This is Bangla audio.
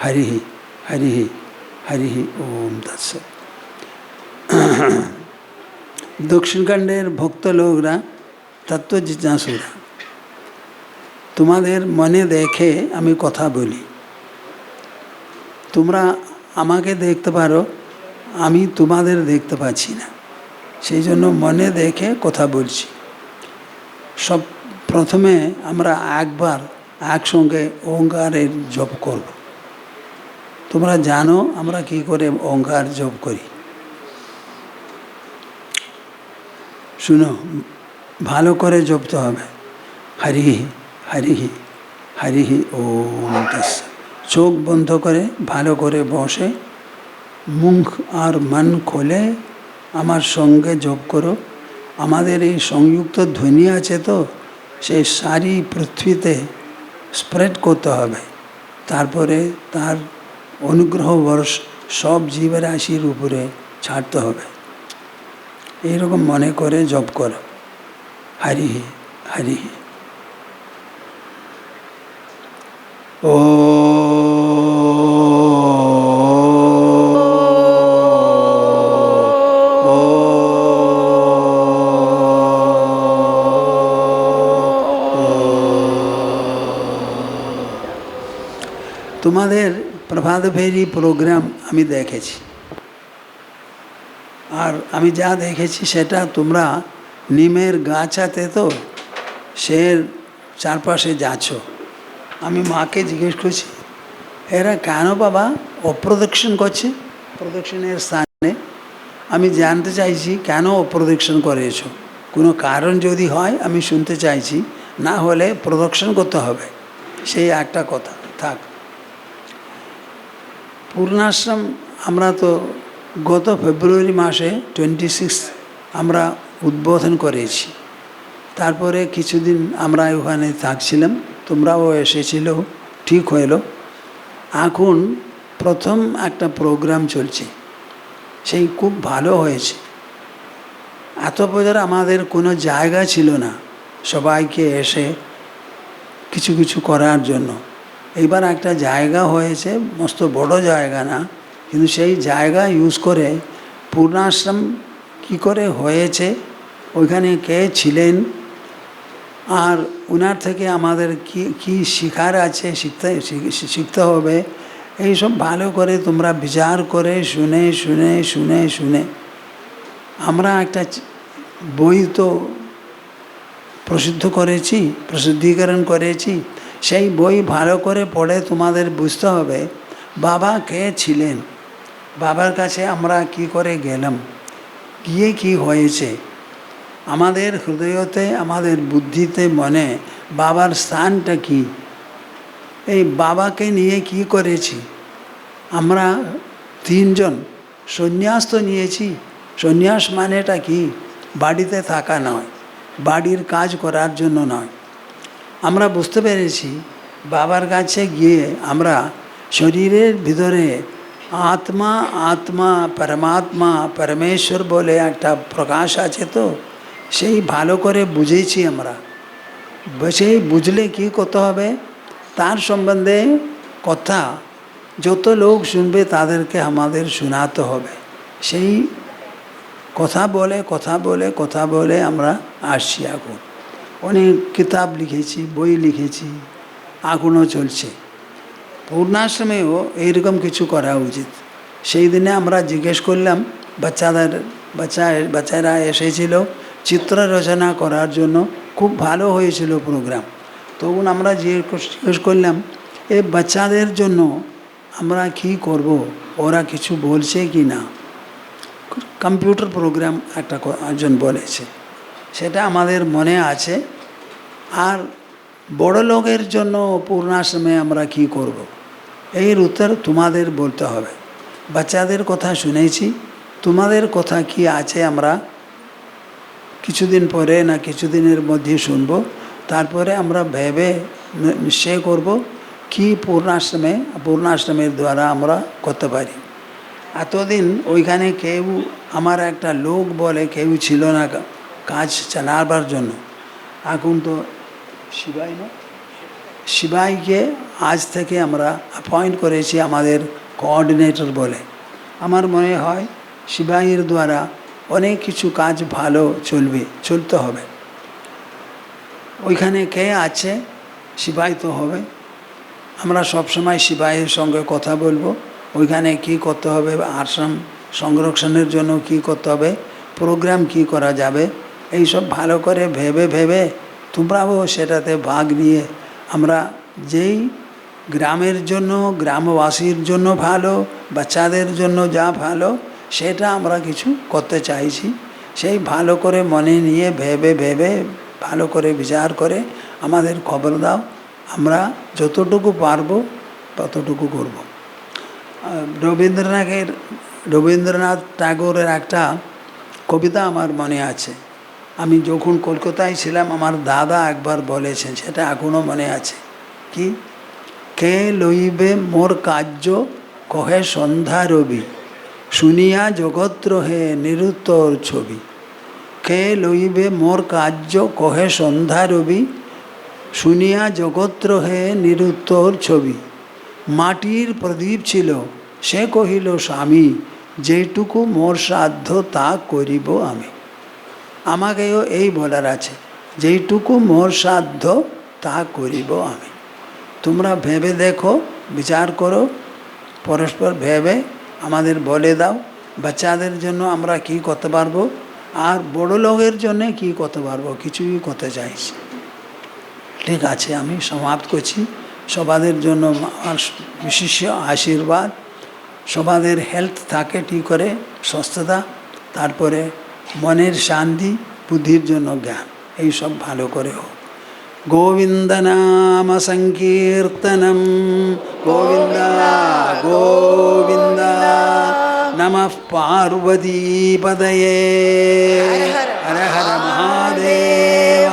হরি হরি হরি ওম তৎসৎ। দক্ষিণকাণ্ডের ভক্ত লোকরা, তত্ত্ব জিজ্ঞাসুরা, তোমাদের মনে দেখে আমি কথা বলি। তোমরা আমাকে দেখতে পারো, আমি তোমাদের দেখতে পাচ্ছি না, সেই জন্য মনে দেখে কথা বলছি। সব প্রথমে আমরা একবার একসঙ্গে ওঙ্কারের জপ করব। তোমরা জানো আমরা কি করে ওঙ্কার জপ করি। শুনো, ভালো করে জপতে হবে। হরি হরি হরি ওম তৎসৎ। চোখ বন্ধ করে ভালো করে বসে মুখ আর মন খোলে আমার সঙ্গে জপ করো। আমাদের এই সংযুক্ত ধ্বনি আছে তো, সেই সারি পৃথিবীতে স্প্রেড করতে হবে। তারপরে তার অনুগ্রহ বর্ষ সব জীবরাশির উপরে ছাড়তে হবে। এইরকম মনে করে জপ করো। হরি হরি ও তোমাদের প্রভাত ফেরি প্রোগ্রাম আমি দেখেছি, আর আমি যা দেখেছি সেটা তোমরা নিমের গাছ আছে তো, সে চারপাশে যাচ্ছ। আমি মাকে জিজ্ঞেস করছি, এরা কেন বাবা অপ্রদক্ষিণ করছে প্রদক্ষিণের স্থানে? আমি জানতে চাইছি কেন অপ্রদক্ষিণ করেছ, কোনো কারণ যদি হয় আমি শুনতে চাইছি, না হলে প্রদক্ষিণ করতে হবে, সেই একটা কথা থাক। পূর্ণাশ্রম আমরা তো গত ফেব্রুয়ারি মাসে 26 আমরা উদ্বোধন করেছি। তারপরে কিছুদিন আমরা ওখানে থাকছিলাম, তোমরাও এসেছিল, ঠিক হইল। এখন প্রথম একটা প্রোগ্রাম চলছে, সেই খুব ভালো হয়েছে। এত বছর আমাদের কোনো জায়গা ছিল না সবাইকে এসে কিছু কিছু করার জন্য। এইবার একটা জায়গা হয়েছে, মস্ত বড় জায়গা না, কিন্তু সেই জায়গা ইউজ করে পূর্ণাশ্রম কী করে হয়েছে, ওইখানে কে ছিলেন, আর ওনার থেকে আমাদের কি শেখার আছে, শিখতে হবে, এইসব ভালো করে তোমরা বিচার করে শুনে শুনে শুনে শুনে আমরা একটা বই তো প্রসিদ্ধীকরণ করেছি। সেই বই ভালো করে পড়ে তোমাদের বুঝতে হবে বাবা কে ছিলেন, বাবার কাছে আমরা কি করে গেলাম, গিয়ে কি হয়েছে, আমাদের হৃদয়তে আমাদের বুদ্ধিতে মনে বাবার স্থানটা কি, এই বাবাকে নিয়ে কি করেছি। আমরা 3 জন সন্ন্যাস তো নিয়েছি। সন্ন্যাস মানেটা কি, বাড়িতে থাকা নয়, বাড়ির কাজ করার জন্য নয়। আমরা বুঝতে পেরেছি বাবার কাছে গিয়ে আমরা শরীরের ভিতরে আত্মা আত্মা পরমাত্মা পরমেশ্বর বলে একটা প্রকাশ আছে তো, সেই ভালো করে বুঝেছি আমরা। সেই বুঝলে কি করতে হবে, তার সম্বন্ধে কথা যত লোক শুনবে তাদেরকে আমাদের শোনাতে হবে। সেই কথা বলে কথা বলে কথা বলে আমরা আসছি। এখন অনেক কিতাব লিখেছি, বই লিখেছি, এখনও চলছে। পূর্ণাশ্রমেও এইরকম কিছু করা উচিত। সেই দিনে আমরা জিজ্ঞেস করলাম, বাচ্চারা এসেছিল চিত্র রচনা করার জন্য, খুব ভালো হয়েছিল প্রোগ্রাম। তখন আমরা জিজ্ঞেস করলাম, এই বাচ্চাদের জন্য আমরা কি করব, ওরা কিছু বলছে কি না। কম্পিউটার প্রোগ্রাম একজন বলেছে, সেটা আমাদের মনে আছে। আর বড় লোকের জন্য পূর্ণাশ্রমে আমরা কি করব, এর উত্তর তোমাদের বলতে হবে। বাচ্চাদের কথা শুনেছি, তোমাদের কথা কি আছে আমরা কিছুদিন পরে না কিছুদিনের মধ্যে শুনব। তারপরে আমরা ভেবে নিশ্চয় করব কি পূর্ণাশ্রমের দ্বারা আমরা করতে পারি। এতদিন ওইখানে কেউ, আমার একটা লোক বলে কেউ ছিল না কাজ চালাবার জন্য। এখন তো শিবাই না শিবাইকে আজ থেকে আমরা অ্যাপয়েন্ট করেছি আমাদের কোঅর্ডিনেটর বলে। আমার মনে হয় শিবাইয়ের দ্বারা অনেক কিছু কাজ ভালো চলতে হবে। ওইখানে কে আছে? শিবাই তো হবে। আমরা সবসময় শিবাইয়ের সঙ্গে কথা বলবো, ওইখানে কি করতে হবে, আশ্রম সংরক্ষণের জন্য কি করতে হবে, প্রোগ্রাম কি করা যাবে, এইসব ভালো করে ভেবে তোমরাও সেটাতে ভাগ নিয়ে আমরা যেই গ্রামের জন্য, গ্রামবাসীর জন্য ভালো, বাচ্চাদের জন্য যা ভালো সেটা আমরা কিছু করতে চাইছি। সেই ভালো করে মনে নিয়ে ভেবে ভালো করে বিচার করে আমাদের খবর দাও, আমরা যতটুকু পারবো ততটুকু করব। রবীন্দ্রনাথ ঠাকুরের একটা কবিতা আমার মনে আছে। আমি যখন কলকাতায় ছিলাম আমার দাদা একবার বলেছেন, সেটা এখনও মনে আছে। কি? কে লইবে মোর কার্য কহে সন্ধ্যা রবি, শুনিয়া জগৎ হে নিরুত্তর ছবি। কে লইবে মোর কার্য কহে সন্ধ্যা রবি, শুনিয়া জগৎ হে নিরুত্তর ছবি। মাটির প্রদীপ ছিল সে কহিল স্বামী, যেটুকু মোর সাধ্য তা করিব আমি। আমাকেও এই বলার আছে, যেইটুকু মোর সাধ্য তা করিব আমি। তোমরা ভেবে দেখো, বিচার করো, পরস্পর ভেবে আমাদের বলে দাও বাচ্চাদের জন্য আমরা কি করতে পারবো, আর বড় লোকের জন্য কি করতে পারবো, কিছুই করতে চাইছি। ঠিক আছে, আমি সমাপ্ত করছি। সবাদের জন্য আমার বিশেষ আশীর্বাদ। সবাদের হেলথ থাকে ঠিক করে, সুস্থতা, তারপরে মনের শান্তি, বুদ্ধির জন্য জ্ঞান, এইসব ভালো করে হোক। গোবিন্দ নাম সংকীর্তনম, গোবিন্দ গোবিন্দ। নমঃ পার্বতী পদয়ে, হর হর মহাদেব।